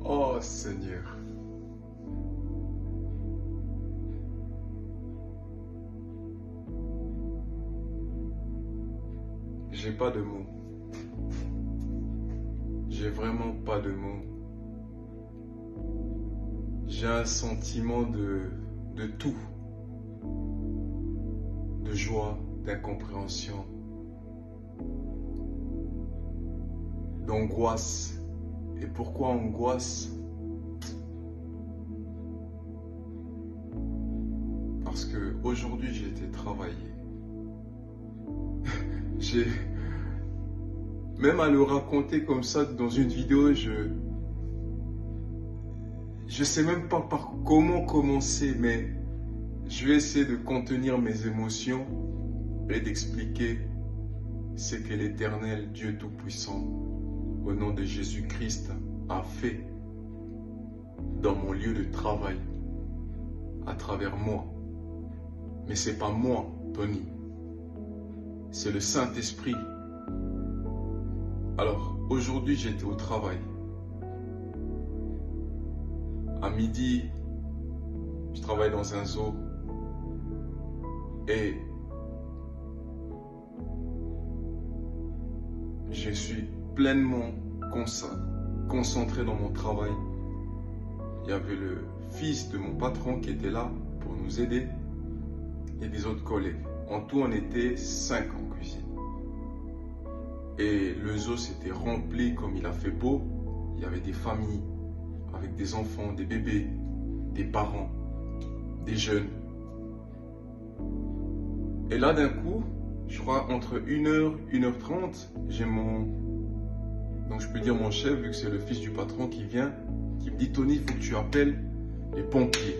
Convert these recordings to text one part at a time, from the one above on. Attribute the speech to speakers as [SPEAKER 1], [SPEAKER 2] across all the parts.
[SPEAKER 1] Oh Seigneur. J'ai pas de mots. J'ai vraiment pas de mots. J'ai un sentiment de tout. De joie, d'incompréhension, d'angoisse. Et pourquoi angoisse? Parce que aujourd'hui j'ai été travailler. Même à le raconter comme ça dans une vidéo, je sais même pas par comment commencer, mais je vais essayer de contenir mes émotions et d'expliquer ce que l'Éternel, Dieu Tout-Puissant, au nom de Jésus-Christ, a fait dans mon lieu de travail, à travers moi. Mais c'est pas moi, Tony. C'est le Saint-Esprit. Alors, aujourd'hui, j'étais au travail. À midi, je travaille dans un zoo. Et je suis pleinement concentré dans mon travail. Il y avait le fils de mon patron qui était là pour nous aider et des autres collègues. En tout, on était 5 en cuisine. Et le zoo s'était rempli comme il a fait beau. Il y avait des familles avec des enfants, des bébés, des parents, des jeunes. Et là, d'un coup, je crois entre 1h, 1h30, j'ai donc je peux dire mon chef, vu que c'est le fils du patron qui vient, qui me dit: Tony, il faut que tu appelles les pompiers.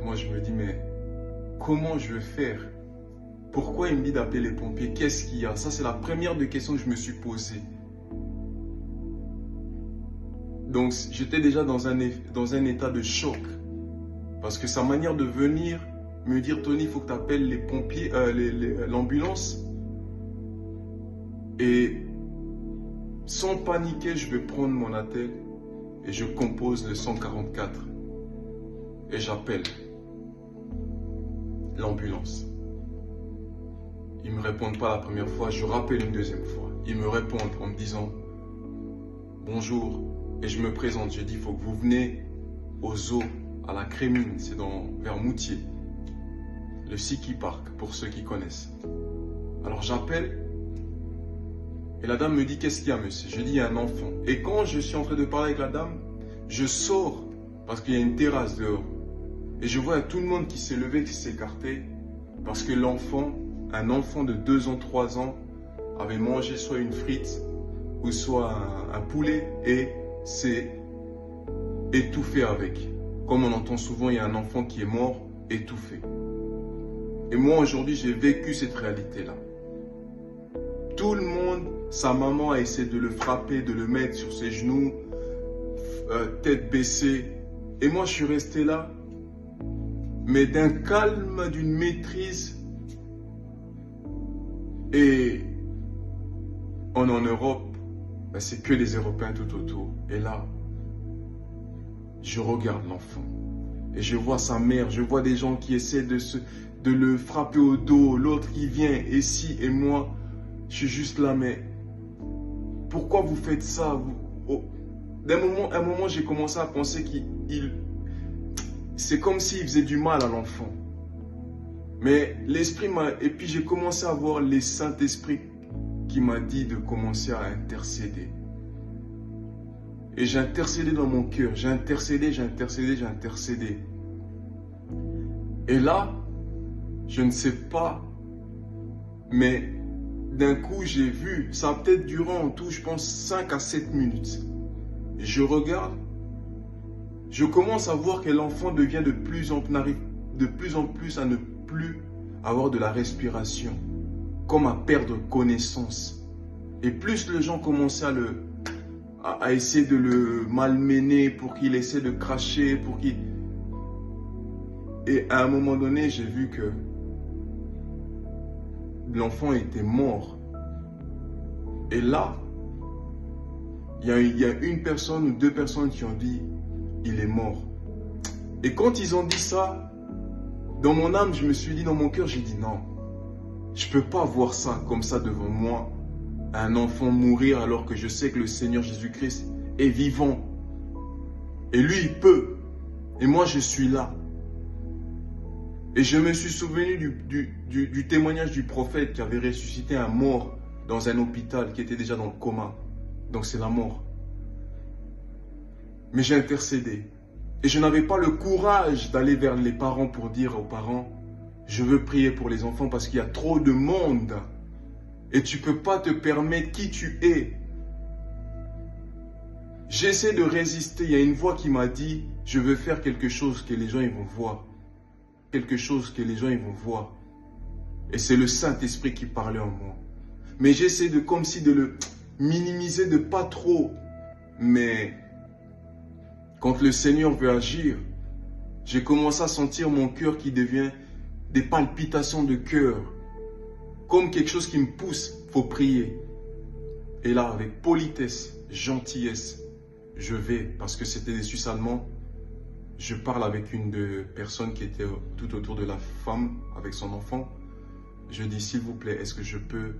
[SPEAKER 1] Moi, je me dis, mais comment je vais faire? Pourquoi il me dit d'appeler les pompiers? Qu'est-ce qu'il y a? Ça, c'est la première des questions que je me suis posée. Donc, j'étais déjà dans un état de choc. Parce que sa manière de venir me dire: Tony, il faut que tu appelles les pompiers, l'ambulance. Et sans paniquer, je vais prendre mon attel et je compose le 144. Et j'appelle l'ambulance. Ils ne me répondent pas la première fois, je rappelle une deuxième fois. Ils me répondent en me disant: bonjour. Et je me présente, je dis: il faut que vous venez au zoo, à la Crémine, c'est vers Moutier. Le Ski Park, pour ceux qui connaissent. Alors j'appelle, et la dame me dit: qu'est-ce qu'il y a, monsieur? Je dis: il y a un enfant. Et quand je suis en train de parler avec la dame, je sors, parce qu'il y a une terrasse dehors. Et je vois tout le monde qui s'est levé, qui s'est écarté, parce que un enfant de 2 ans, 3 ans, avait mangé soit une frite, ou soit un poulet, et s'est étouffé avec. Comme on entend souvent, il y a un enfant qui est mort, étouffé. Et moi, aujourd'hui, j'ai vécu cette réalité-là. Tout le monde, sa maman a essayé de le frapper, de le mettre sur ses genoux, tête baissée. Et moi, je suis resté là, mais d'un calme, d'une maîtrise. Et on est en Europe, ben c'est que les Européens tout autour. Et là, je regarde l'enfant. Et je vois sa mère, je vois des gens qui essaient de le frapper au dos, l'autre qui vient, et si, et moi, je suis juste là, mais pourquoi vous faites ça? À un moment, j'ai commencé à penser c'est comme s'il faisait du mal à l'enfant. Mais l'esprit et puis j'ai commencé à voir les Saint-Esprit qui m'a dit de commencer à intercéder. Et j'ai intercédé dans mon cœur, j'ai intercédé. Et là, je ne sais pas, mais d'un coup, j'ai vu, ça a peut-être duré en tout, je pense, 5 à 7 minutes. Je regarde, je commence à voir que l'enfant devient de plus en plus à ne plus avoir de la respiration, comme à perdre connaissance. Et plus les gens commençaient à essayer de le malmener pour qu'il essaie de cracher, Et à un moment donné, j'ai vu que l'enfant était mort. Et là, il y a une personne ou deux personnes qui ont dit, il est mort. Et quand ils ont dit ça, dans mon âme, je me suis dit, dans mon cœur, j'ai dit non. Je ne peux pas voir ça comme ça devant moi. Un enfant mourir alors que je sais que le Seigneur Jésus-Christ est vivant. Et lui, il peut. Et moi, je suis là. Et je me suis souvenu du témoignage du prophète qui avait ressuscité un mort dans un hôpital qui était déjà dans le coma. Donc c'est la mort. Mais j'ai intercédé. Et je n'avais pas le courage d'aller vers les parents pour dire aux parents, je veux prier pour les enfants parce qu'il y a trop de monde. Et tu ne peux pas te permettre qui tu es. J'essaie de résister. Il y a une voix qui m'a dit, je veux faire quelque chose que les gens ils vont voir. Quelque chose que les gens ils vont voir. Et c'est le Saint-Esprit qui parlait en moi. Mais j'essaie de, comme si de le minimiser, de pas trop. Mais quand le Seigneur veut agir, j'ai commencé à sentir mon cœur qui devient des palpitations de cœur. Comme quelque chose qui me pousse, il faut prier. Et là, avec politesse, gentillesse, je vais, parce que c'était des Suisses allemands, je parle avec une des personnes qui était tout autour de la femme, avec son enfant. Je dis, s'il vous plaît, est-ce que je peux,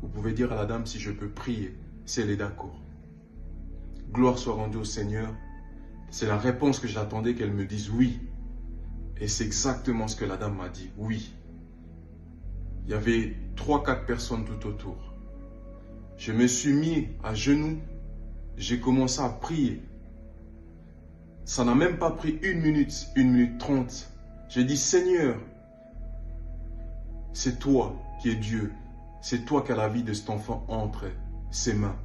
[SPEAKER 1] vous pouvez dire à la dame si je peux prier, si elle est d'accord. Gloire soit rendue au Seigneur. C'est la réponse que j'attendais qu'elle me dise oui. Et c'est exactement ce que la dame m'a dit, oui. Il y avait 3-4 personnes tout autour. Je me suis mis à genoux, j'ai commencé à prier. Ça n'a même pas pris 1 minute 30. J'ai dit, Seigneur, c'est toi qui es Dieu. C'est toi qui as la vie de cet enfant entre ses mains.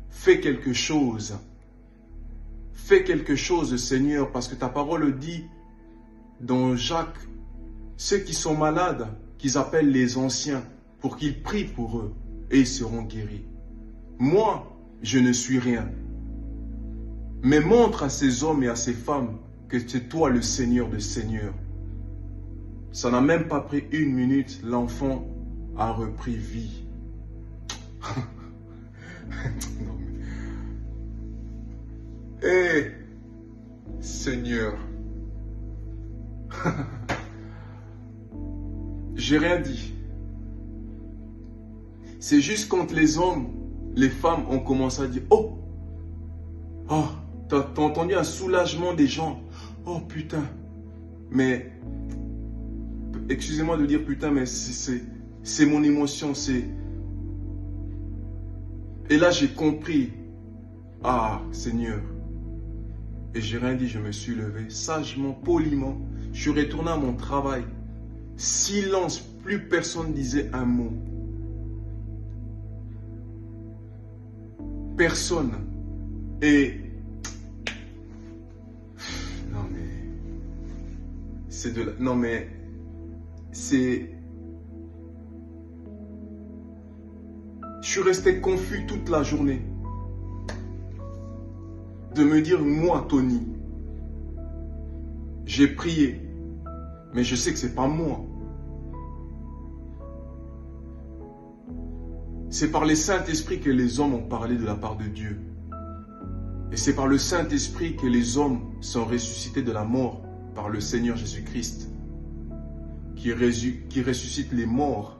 [SPEAKER 1] Fais quelque chose. Fais quelque chose, Seigneur, parce que ta parole dit dans Jacques, ceux qui sont malades, qu'ils appellent les anciens, pour qu'ils prient pour eux, et ils seront guéris. Moi, je ne suis rien. Mais montre à ces hommes et à ces femmes que c'est toi le Seigneur des Seigneurs. Ça n'a même pas pris 1 minute, l'enfant a repris vie. Eh, Seigneur, j'ai rien dit. C'est juste quand les hommes, les femmes ont commencé à dire, oh, t'as entendu un soulagement des gens. Oh putain, mais, excusez-moi de dire putain, mais c'est mon émotion, c'est... Et là j'ai compris, ah Seigneur. Et j'ai rien dit, je me suis levé sagement, poliment. Je suis retourné à mon travail. Silence, plus personne disait un mot. Personne. Et... Non mais... C'est de la... Non mais... C'est... Je suis resté confus toute la journée. De me dire, moi, Tony, j'ai prié, mais je sais que ce n'est pas moi. C'est par le Saint-Esprit que les hommes ont parlé de la part de Dieu. Et c'est par le Saint-Esprit que les hommes sont ressuscités de la mort par le Seigneur Jésus-Christ, qui ressuscite les morts.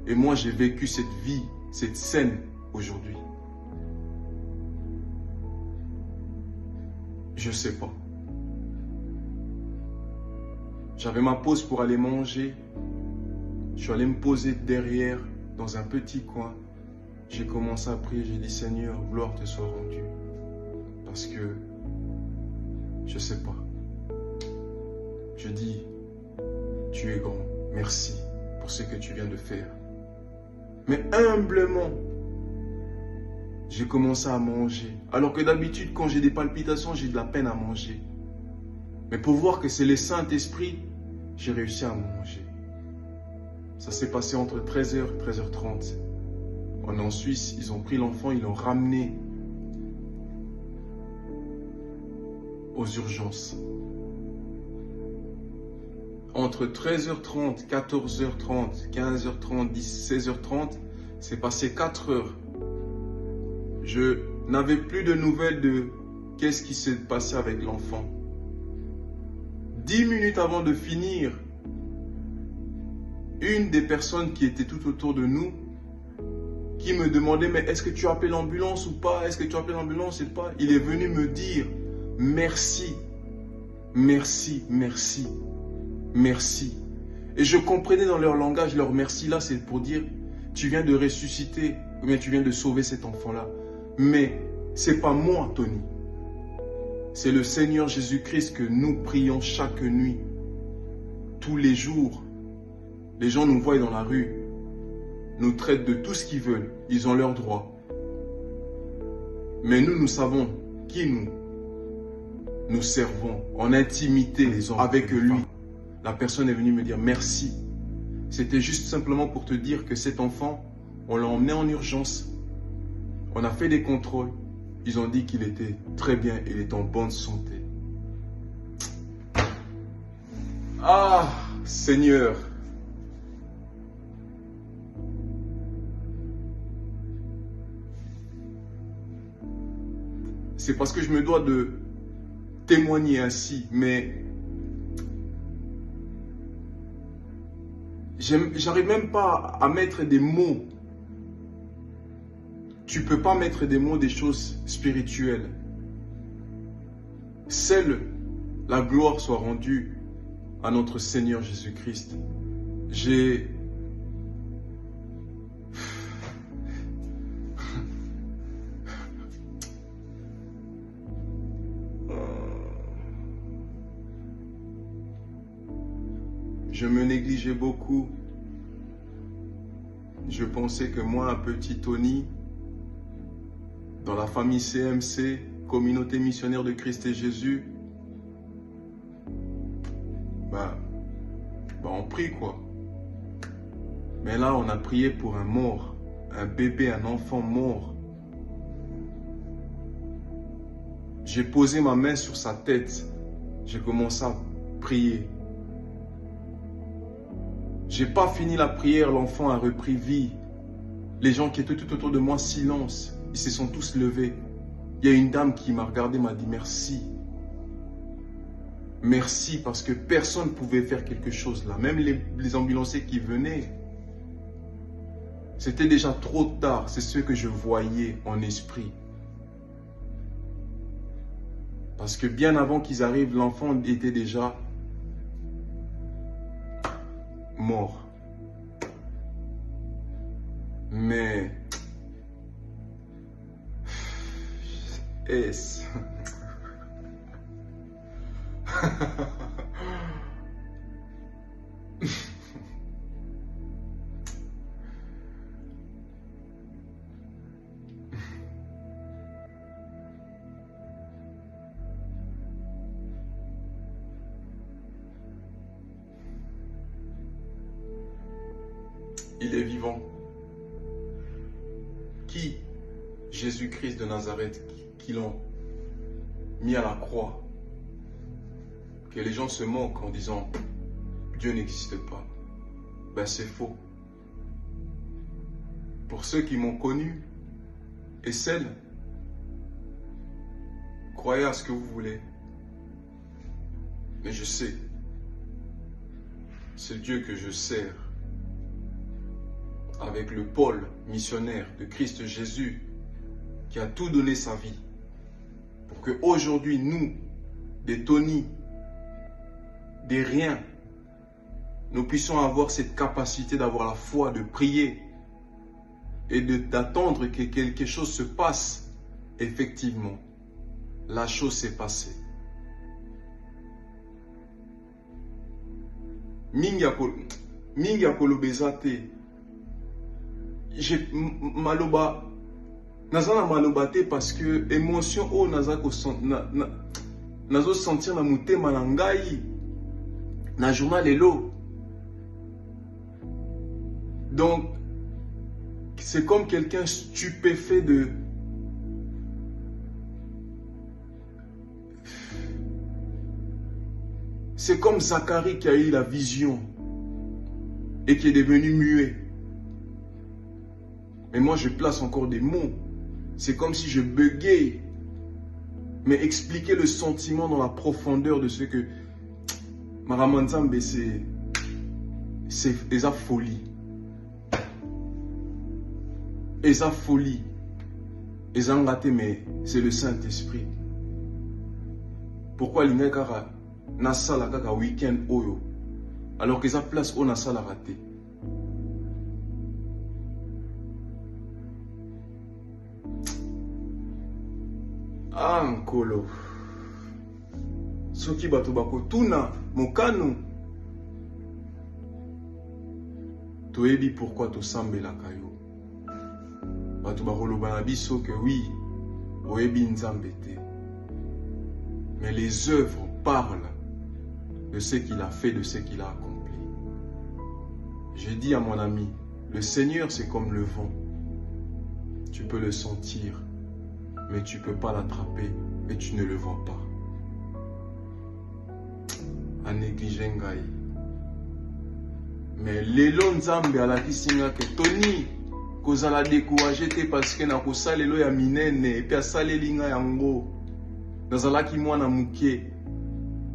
[SPEAKER 1] Et moi, j'ai vécu cette vie, cette scène aujourd'hui. Je ne sais pas. J'avais ma pause pour aller manger. Je suis allé me poser derrière, dans un petit coin. J'ai commencé à prier. J'ai dit, Seigneur, gloire te soit rendue. Parce que, je ne sais pas. Je dis, tu es grand. Merci pour ce que tu viens de faire. Mais humblement, j'ai commencé à manger. Alors que d'habitude, quand j'ai des palpitations, j'ai de la peine à manger. Mais pour voir que c'est le Saint-Esprit, j'ai réussi à manger. Ça s'est passé entre 13h et 13h30. On est en Suisse, ils ont pris l'enfant, ils l'ont ramené aux urgences. entre 13h30, 14h30, 15h30, 16h30, c'est passé 4 heures. Je n'avais plus de nouvelles de qu'est-ce qui s'est passé avec l'enfant. 10 minutes avant de finir, une des personnes qui était tout autour de nous, qui me demandait, mais est-ce que tu as appelé l'ambulance ou pas? Est-ce que tu as appelé l'ambulance ou pas? Il est venu me dire, merci, merci, merci, merci. Et je comprenais dans leur langage, leur merci là, c'est pour dire, tu viens de ressusciter, ou bien tu viens de sauver cet enfant-là. Mais c'est pas moi, Tony. C'est le Seigneur Jésus-Christ que nous prions chaque nuit, tous les jours. Les gens nous voient dans la rue, nous traitent de tout ce qu'ils veulent. Ils ont leurs droits. Mais nous, nous savons qui nous servons en intimité avec lui. La personne est venue me dire merci. C'était juste simplement pour te dire que cet enfant, on l'a emmené en urgence. On a fait des contrôles. Ils ont dit qu'il était très bien, il est en bonne santé. Ah, Seigneur. C'est parce que je me dois de témoigner ainsi, mais j'arrive même pas à mettre des mots. Tu peux pas mettre des mots des choses spirituelles. Seule la gloire soit rendue à notre Seigneur Jésus-Christ. Je me négligeais beaucoup. Je pensais que moi, un petit Tony, dans la famille CMC, Communauté missionnaire de Christ et Jésus, on prie quoi. Mais là, on a prié pour un mort, un bébé, un enfant mort. J'ai posé ma main sur sa tête. J'ai commencé à prier. J'ai pas fini la prière, l'enfant a repris vie. Les gens qui étaient tout autour de moi, silence. Ils se sont tous levés. Il y a une dame qui m'a regardé, m'a dit merci. Merci parce que personne ne pouvait faire quelque chose là. Même les ambulanciers qui venaient. C'était déjà trop tard. C'est ce que je voyais en esprit. Parce que bien avant qu'ils arrivent, l'enfant était déjà mort. Mais est-ce il est vivant. Qui? Jésus-Christ de Nazareth, qui l'ont mis à la croix. Que les gens se moquent en disant Dieu n'existe pas. Ben c'est faux. Pour ceux qui m'ont connu et celles, croyez à ce que vous voulez. Mais je sais, c'est Dieu que je sers. Avec le pôle missionnaire de Christ Jésus qui a tout donné sa vie pour que aujourd'hui nous, des Tony, des riens, nous puissions avoir cette capacité d'avoir la foi, de prier et d'attendre que quelque chose se passe. Effectivement, la chose s'est passée. Mingi akolobezate. J'ai maloba nazana malobate parce que émotion o nazo sentir na mutema na ngai na journal elo. Donc c'est comme quelqu'un stupéfait de C'est comme Zacharie qui a eu la vision et qui est devenu muet. Mais moi, je place encore des mots. C'est comme si je bégayais. Mais expliquer le sentiment dans la profondeur de ce que Maramanzambe, c'est esa folie. Esa folie. Esa ngate, mais c'est le Saint-Esprit. Pourquoi l'ingekara nasala kaka week-end oyo alors que sa place on a sala raté. Ah nkolo. Soki bato bakotuna mokano. Toyebi pourquoi tosambelaka yo. Bato bakoloba na biso que oui, oyebi nzambe te. Mais les œuvres parlent de ce qu'il a fait, de ce qu'il a accompli. J'ai dit à mon ami, le Seigneur c'est comme le vent. Tu peux le sentir, mais tu ne peux pas l'attraper et tu ne le vois pas. A négliger ngai. Mais l'élo nzambe alakisinga ke Tony kozala découragé te parce que na kosalelo ya minene et puis asaleli ngai yango. Nazalaki mwana muke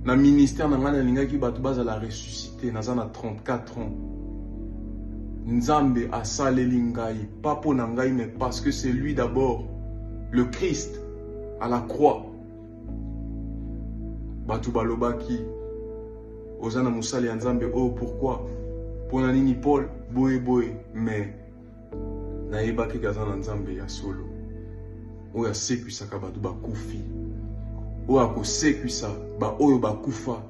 [SPEAKER 1] na ministère na ngana lingaki bato bazala ressuscité naza na 34 ans. Nzambe asaleli ngai pas pour na ngai mais parce que c'est lui d'abord le Christ à la croix. Bato balobaki ozana musali ya Nzambe oh pourquoi pour na nini Paul boye boye mais na yebaki kazana Nzambe ya solo. Oya sekwisaka bato bakufi. Oya kosekwisa ba oyo bakufa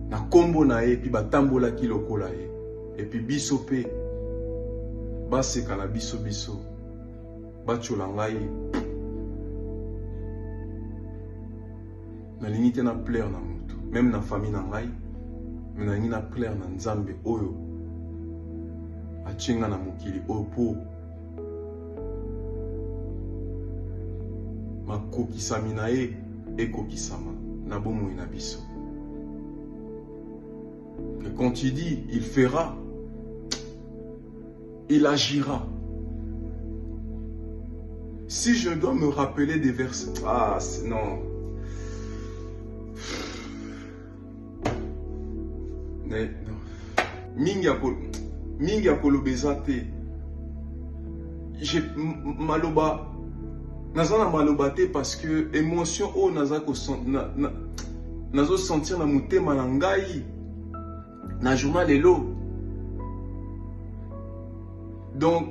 [SPEAKER 1] na kombo na ye pi batambola ki lokola ye et puis biso pe baseka na biso bachola ngai na limite na plaire na mutu même na famille na ngai mais na ngi na plaire na Nzambe oyo achenga na mokili oyo po makokisami na ye ekokisama na bomoi na biso. Et quand il dit il fera, il agira. Si je dois me rappeler des versets, non. Mingi akolobeza te. J'ai maloba. Nazana maloba te parce que émotion o nazo sentir na mutema na ngai na journal elo. Donc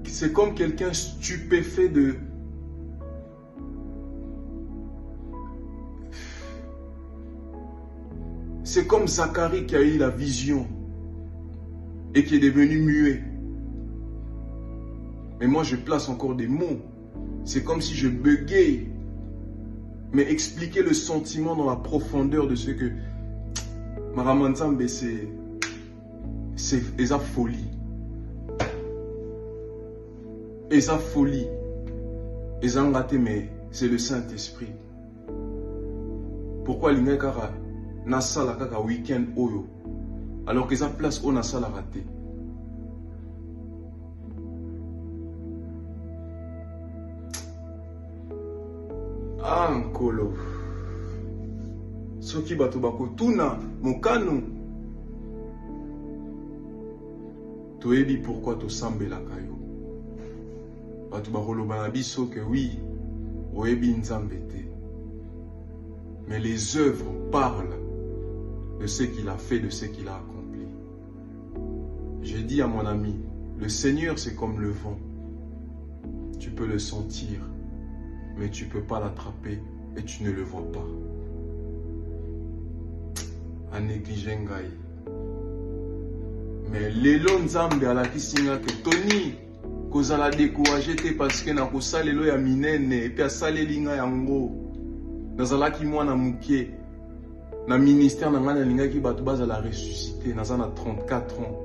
[SPEAKER 1] c'est comme quelqu'un stupéfait de c'est comme Zacharie qui a eu la vision et qui est devenu muet. Mais moi je place encore des mots. C'est comme si je bégayais. Mais expliquer le sentiment dans la profondeur de ce que Maramanzambe, c'est esa folie. Esa folie. Esa ngate, mais c'est le Saint-Esprit. Pourquoi l'ingekara nasala kaka week-end oyo alors que sa place on a sala raté. Ah nkolo. Soki bato bakotuna mokano. Toyebi pourquoi tosambelaka yo. Bato bakoloba na biso que oui, oyebi nzambe te. Mais les œuvres parlent de ce qu'il a fait, de ce qu'il a accompli. J'ai dit à mon ami, le Seigneur c'est comme le vent. Tu peux le sentir, mais tu ne peux pas l'attraper et tu ne le vois pas. A négliger ngai. Mais l'élo nzambe alakisinga ke Tony kozala découragé te parce que na kosalelo ya minene et puis asaleli ngai yango. Nazalaki mwana muke na ministère na ngana lingaki bato bazala ressuscité naza na 34 ans.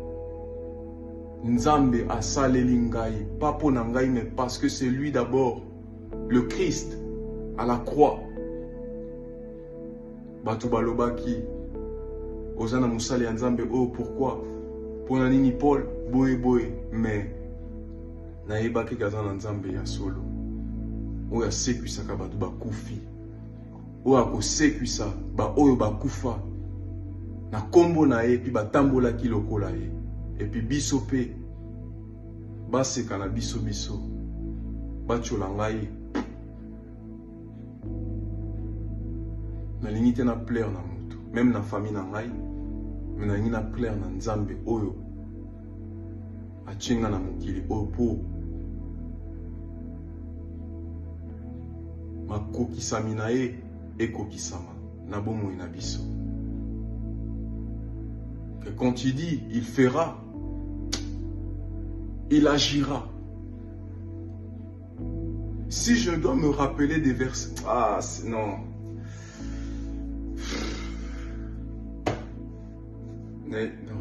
[SPEAKER 1] Nzambe asaleli ngai pas pour na ngai mais parce que c'est lui d'abord le Christ à la croix. Bato balobaki oza na musali ya Nzambe oh pourquoi pona nini Paul boye boye mais nayebaki kaza na Nzambe ya solo oyo asekwisaka bato bakufi oyo akosekwisa oyo bakufa na kombo na ye epi batambolaki lokola ye epi biso pe baseka na biso batiola ngai nalingi te na plaire na moto même na famille na ngai me nalingi na plaire na Nzambe oyo atie nga na mokili oyo po makokisami na ye ekokisama na bomoi na biso. Que quand il dit il fera, il agira. Si je dois me rappeler des versets, non. Mais, non.